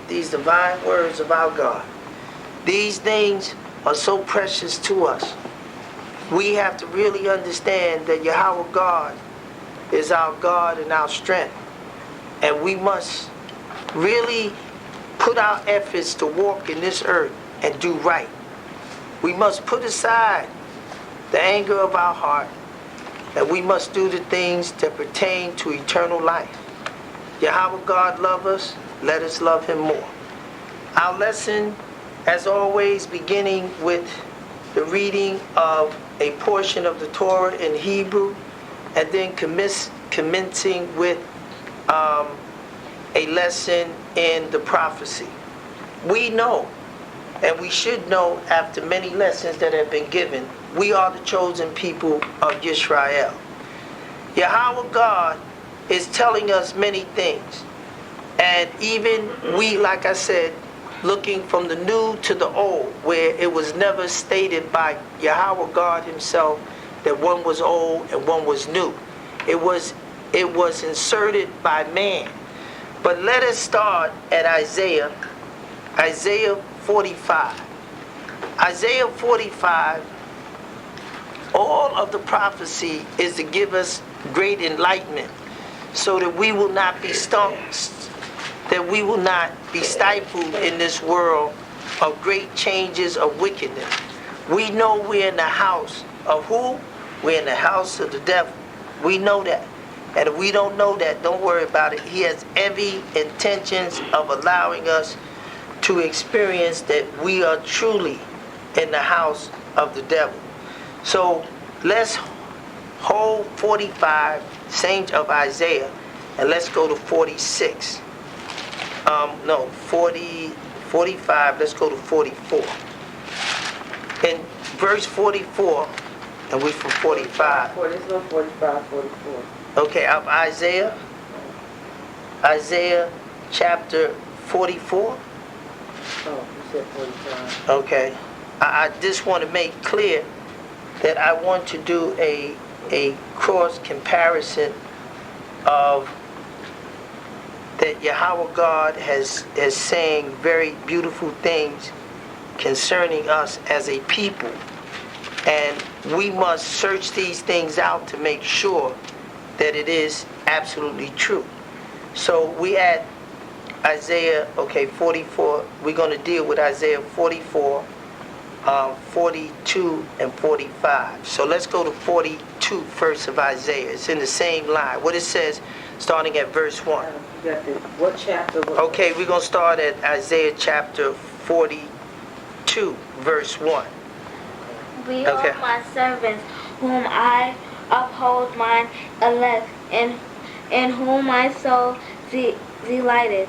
these divine words of our God. These things are so precious to us. We have to really understand that Yahweh God is our God and our strength. And we must really put our efforts to walk in this earth and do right. We must put aside the anger of our heart, and we must do the things that pertain to eternal life. Yahweh God love us, let us love him more. Our lesson, as always, beginning with the reading of a portion of the Torah in Hebrew, and then commencing with a lesson in the prophecy. We know, and we should know after many lessons that have been given, we are the chosen people of Yisrael. Yahweh God is telling us many things. And even we, like I said, looking from the new to the old, where it was never stated by Yahweh God himself that one was old and one was new. It was inserted by man. But let us start at Isaiah 45. Isaiah 45, all of the prophecy is to give us great enlightenment so that we will not be that we will not be stifled in this world of great changes of wickedness. We know we're in the house of who? We're in the house of the devil. We know that. And if we don't know that, don't worry about it. He has every intentions of allowing us to experience that we are truly in the house of the devil. So let's hold 45, same of Isaiah, and let's go to 46. 45, let's go to 44. In verse 44, and we're from 45. Let's go 45, 44. Okay, of Isaiah chapter 44. Oh, you said 45. Okay. I just want to make clear that I want to do a cross comparison of that Yahweh God is saying very beautiful things concerning us as a people. And we must search these things out to make sure that it is absolutely true. So we at Isaiah, 44. We're going to deal with Isaiah 44, 42, and 45. So let's go to 42 first of Isaiah. It's in the same line. What it says, starting at verse 1. What chapter? Okay, we're going to start at Isaiah chapter 42, verse 1. Behold my servants, whom I uphold, mine elect, in whom my soul delighted.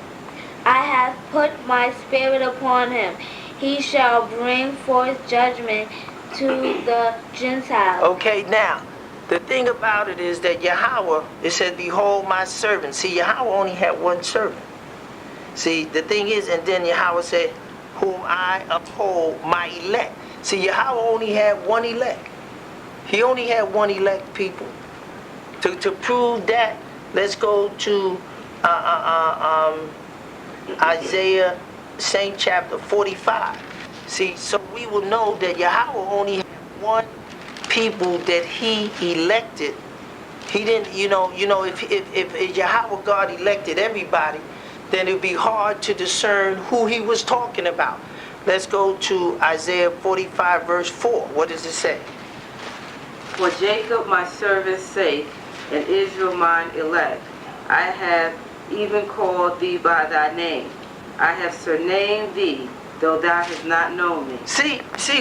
I have put my spirit upon him. He shall bring forth judgment to the Gentiles. Okay, now, the thing about it is that Yahweh, it said, behold my servant. See, Yahweh only had one servant. See, the thing is, and then Yahweh said, whom I uphold, my elect. See, Yahweh only had one elect. He only had one elect people. To prove that, let's go to Isaiah, same chapter, 45. See, so we will know that Yahweh only had one people that he elected. He didn't, if Yahweh God elected everybody, then it would be hard to discern who he was talking about. Let's go to Isaiah 45, verse 4. What does it say? For Jacob my servant's sake, and Israel mine elect, I have even called thee by thy name. I have surnamed thee, though thou hast not known me. See,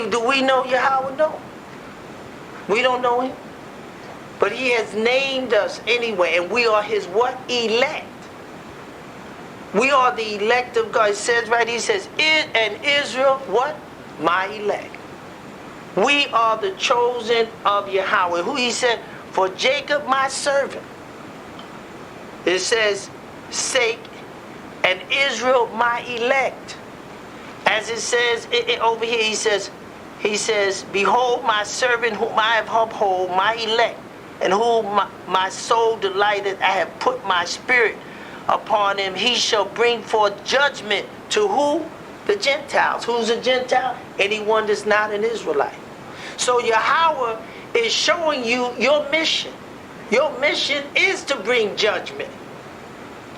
do we know Yahweh? No. We don't know him. But he has named us anyway, and we are his what? Elect. We are the elect of God. It says right, he says, and Israel, what? My elect. We are the chosen of Yahweh. Who he said, for Jacob my servant. It says, sake, and Israel my elect. As it says over here, he says, behold my servant whom I have uphold, my elect, and whom my soul delighted. I have put my spirit upon him, he shall bring forth judgment to who? The Gentiles. Who's a Gentile? Anyone that's not an Israelite. So Yahweh is showing you your mission. Your mission is to bring judgment.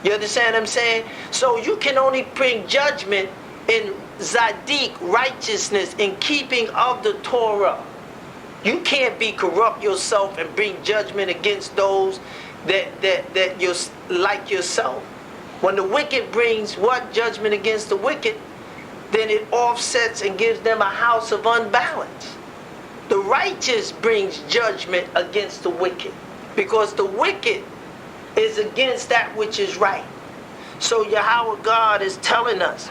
You understand what I'm saying? So you can only bring judgment in Zadik, righteousness, in keeping of the Torah. You can't be corrupt yourself and bring judgment against those that you're like yourself. When the wicked brings what? Judgment against the wicked, then it offsets and gives them a house of unbalance. The righteous brings judgment against the wicked, because the wicked is against that which is right. So Yahweh God is telling us,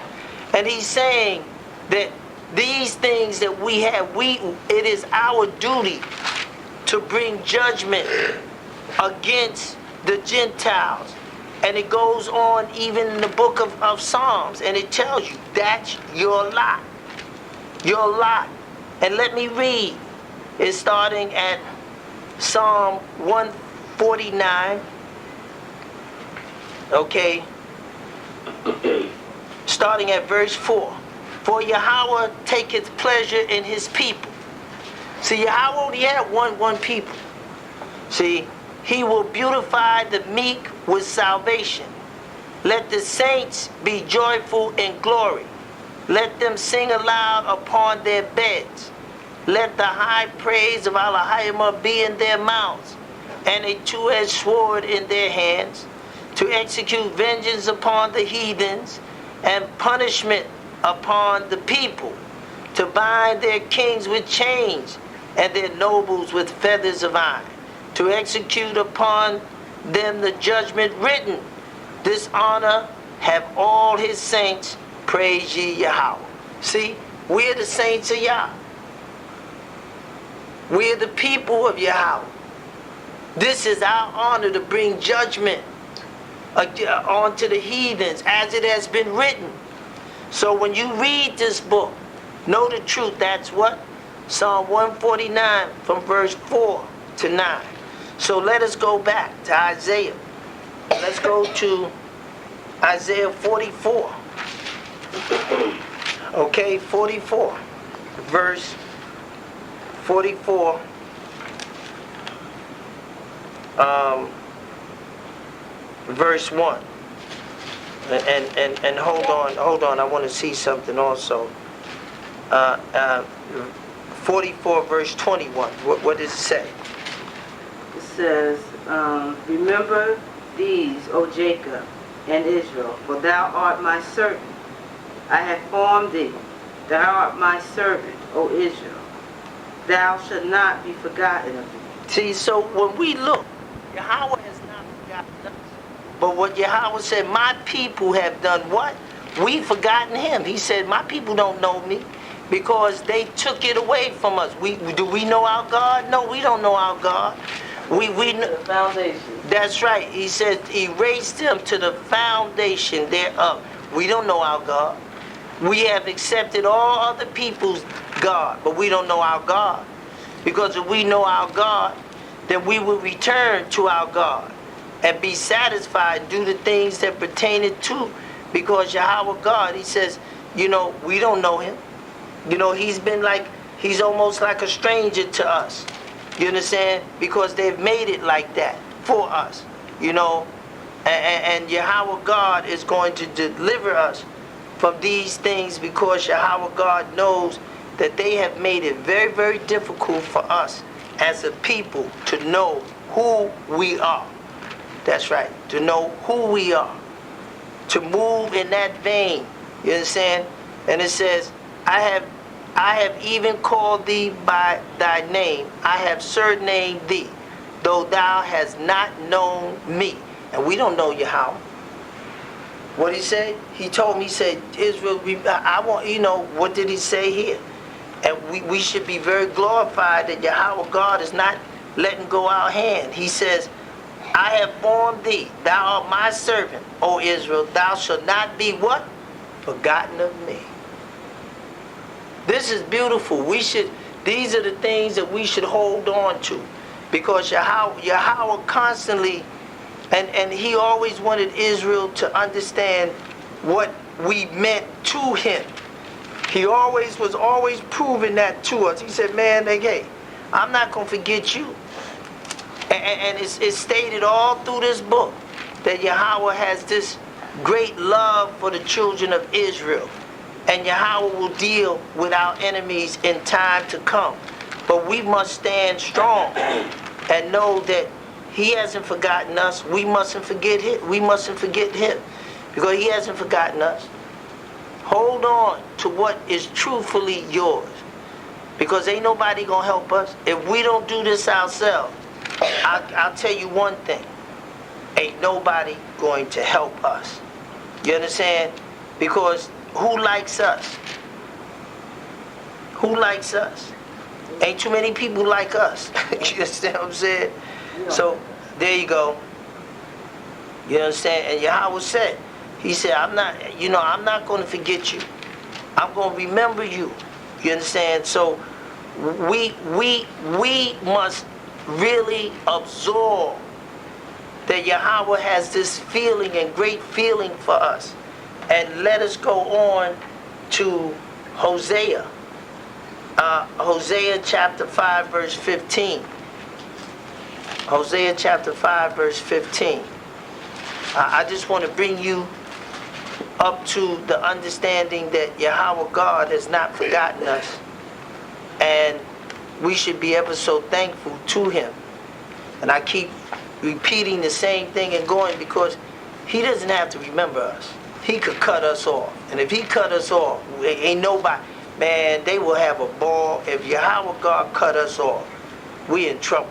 and he's saying that these things that we have, it is our duty to bring judgment against the Gentiles. And it goes on even in the book of Psalms, and it tells you that's your lot. Your lot. And let me read. It's starting at Psalm 149. Okay. Starting at verse 4. For Yahweh taketh pleasure in his people. See, Yahweh only had one people. See, he will beautify the meek with salvation. Let the saints be joyful in glory. Let them sing aloud upon their beds. Let the high praise of Allahayimah be in their mouths, and a two-edged sword in their hands, to execute vengeance upon the heathens, and punishment upon the people, to bind their kings with chains, and their nobles with feathers of iron, to execute upon them the judgment written. This honor have all his saints. Praise ye Yahweh. See, we're the saints of Yah. We're the people of Yahweh. This is our honor to bring judgment onto the heathens as it has been written. So when you read this book, know the truth. That's what? Psalm 149 from verse 4 to 9. So let us go back to Isaiah. Let's go to Isaiah 44. Okay, 44. Verse 44. Verse 1. And hold on, I want to see something also. 44 verse 21. What does it say? It says, remember these, O Jacob and Israel, for thou art my servant. I have formed thee. Thou art my servant, O Israel. Thou shalt not be forgotten of me. See, so when we look, Yahweh has not forgotten us. But what Yahweh said, my people have done what? We've forgotten him. He said, my people don't know me because they took it away from us. Do we know our God? No, we don't know our God. We The foundation. That's right. He said, erase them to the foundation thereof. We don't know our God. We have accepted all other people's God, but we don't know our God. Because if we know our God, then we will return to our God and be satisfied, do the things that pertain it to. Because Yahweh God, he says, we don't know him. He's almost like a stranger to us. You understand? Because they've made it like that for us, and Yahweh God is going to deliver us from these things, because Yahweh God knows that they have made it very, very difficult for us as a people to know who we are. That's right, to know who we are, to move in that vein. You understand? And it says, I have even called thee by thy name. I have surnamed thee, though thou hast not known me. And we don't know Yahweh. What he said? He told me, he said, Israel, I want, what did he say here? And we should be very glorified that Yahweh God is not letting go our hand. He says, I have formed thee. Thou art my servant, O Israel. Thou shalt not be what? Forgotten of me. This is beautiful. These are the things that we should hold on to. Because Yahweh constantly And he always wanted Israel to understand what we meant to him. He was always proving that to us. He said, man, hey, I'm not going to forget you. And it's stated all through this book that Yahweh has this great love for the children of Israel. And Yahweh will deal with our enemies in time to come. But we must stand strong and know that he hasn't forgotten us. We mustn't forget him. We mustn't forget him because he hasn't forgotten us. Hold on to what is truthfully yours because ain't nobody going to help us. If we don't do this ourselves, I'll tell you one thing. Ain't nobody going to help us. You understand? Because who likes us? Who likes us? Ain't too many people like us. You understand what I'm saying? So, there you go. You understand? And Yahweh said, he said, I'm not going to forget you. I'm going to remember you. You understand? So, we must really absorb that Yahweh has this feeling and great feeling for us. And let us go on to Hosea. Hosea chapter 5 verse 15. Hosea chapter 5 verse 15. I just want to bring you up to the understanding that Yahweh God has not forgotten us. And we should be ever so thankful to him. And I keep repeating the same thing and going because he doesn't have to remember us. He could cut us off. And if he cut us off, ain't nobody, man, they will have a ball. If Yahweh God cut us off, we in trouble.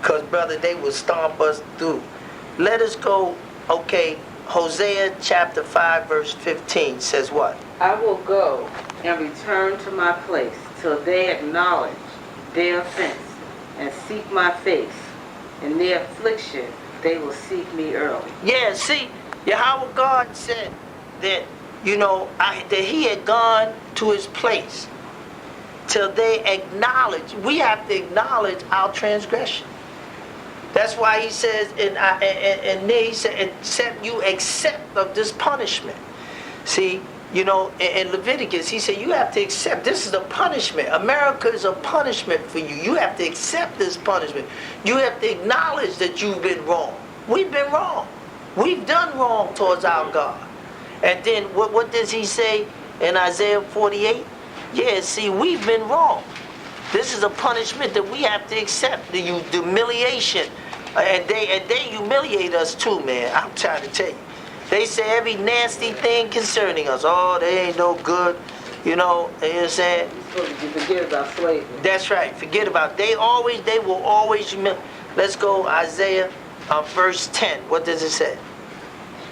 Because, brother, they will stomp us through. Let us go, okay, Hosea chapter 5 verse 15 says what? I will go and return to my place till they acknowledge their offense and seek my face. In their affliction, they will seek me early. Yeah, see, Yahweh God said that, that he had gone to his place till they acknowledge. We have to acknowledge our transgression. That's why he says, and there he said, except you accept of this punishment. See, in Leviticus, he said, you have to accept. This is a punishment. America is a punishment for you. You have to accept this punishment. You have to acknowledge that you've been wrong. We've been wrong. We've done wrong towards our God. And then what does he say in Isaiah 48? Yeah, see, we've been wrong. This is a punishment that we have to accept. The humiliation. And they humiliate us too, man. I'm trying to tell you. They say every nasty thing concerning us. Oh, they ain't no good. You know what I'm saying? You forget about slavery. That's right. Forget about it. They will always humiliate. Let's go Isaiah verse 10. What does it say?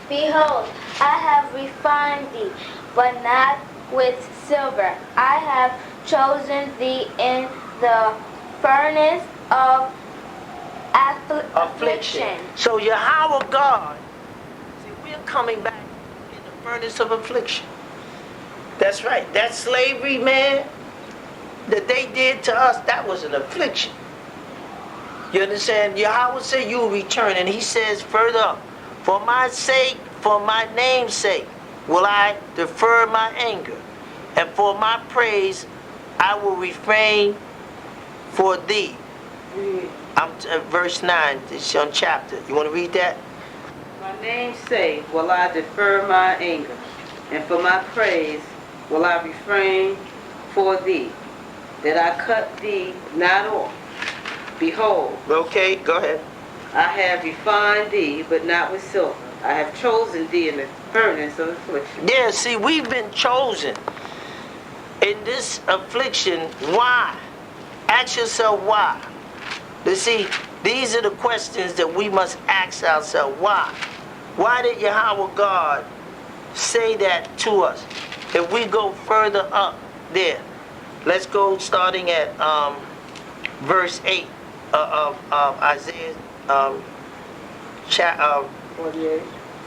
Behold, I have refined thee, but not with silver. I have chosen thee in the furnace of affliction. So Yahweh God, see, we're coming back in the furnace of affliction. That's right. That slavery, man, that they did to us, that was an affliction. You understand? Yahweh said you will return, and he says further up, for my sake, for my name's sake, will I defer my anger, and for my praise I will refrain for thee. I'm verse 9, it's on chapter. You want to read that? For my name's sake will I defer my anger, and for my praise will I refrain for thee, that I cut thee not off. Behold. Okay, go ahead. I have refined thee, but not with silver. I have chosen thee in the furnace of affliction. Yeah, see, we've been chosen in this affliction. Why? Ask yourself why. You see, these are the questions that we must ask ourselves. Why? Why did Yahweh God say that to us? If we go further up there, let's go starting at verse 8 of Isaiah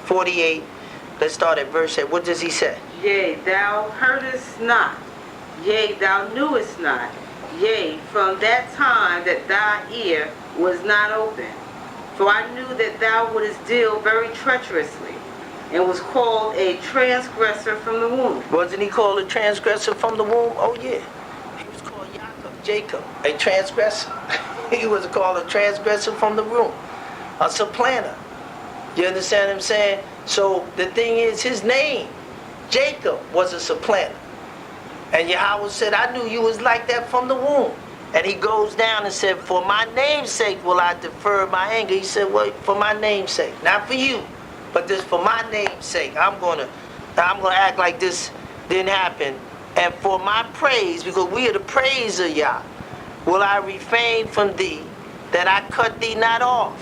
48. Let's start at verse 8. What does he say? Yea, thou heardest not. Yea, thou knewest not. Yea, from that time that thy ear was not open, For I knew that thou wouldest deal very treacherously, and was called a transgressor from the womb. Wasn't he called a transgressor from the womb? Oh yeah. He was called Jacob, a transgressor. He was called a transgressor from the womb, a supplanter. You understand what I'm saying? So the thing is, his name, Jacob, was a supplanter. And Yahweh said, I knew you was like that from the womb. And he goes down and said, for my name's sake will I defer my anger. He said, well, for my name's sake, not for you, but this for my name's sake. I'm gonna act like this didn't happen. And for my praise, because we are the praise of Yah, will I refrain from thee, that I cut thee not off.